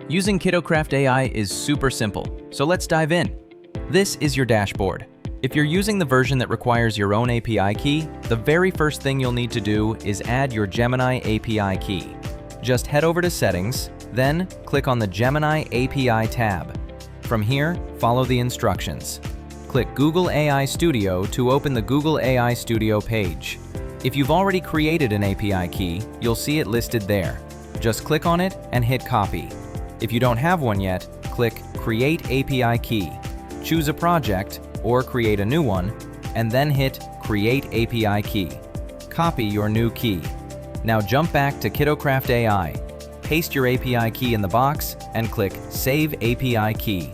Using KiddoCraftAI is super simple, so let's dive in. This is your dashboard. If you're using the version that requires your own API key, the very first thing you'll need to do is add your Gemini API key. Just head over to Settings, then click on the Gemini API tab. From here, follow the instructions. Click Google AI Studio to open the Google AI Studio page. If you've already created an API key, you'll see it listed there. Just click on it and hit Copy. If you don't have one yet, click Create API Key. Choose a project or create a new one, and then hit Create API Key. Copy your new key. Now jump back to KiddoCraftAI. Paste your API key in the box and click Save API Key.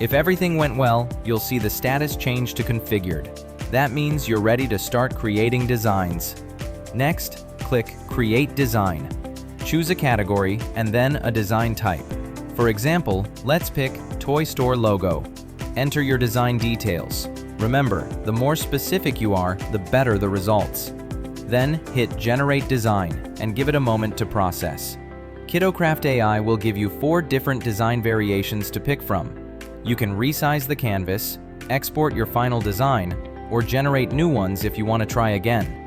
If everything went well, you'll see the status change to Configured. That means you're ready to start creating designs. Next, click Create Design. Choose a category and then a design type. For example, let's pick Toy Store logo. Enter your design details. Remember, the more specific you are, the better the results. Then hit Generate Design and give it a moment to process. KiddoCraftAI will give you 4 different design variations to pick from. You can resize the canvas, export your final design, or generate new ones if you want to try again.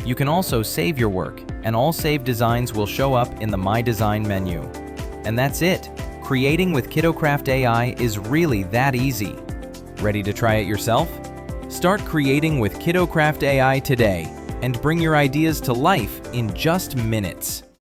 You can also save your work, and all saved designs will show up in the My Design menu. And that's it! Creating with KiddoCraftAI is really that easy. Ready to try it yourself? Start creating with KiddoCraftAI today and bring your ideas to life in just minutes.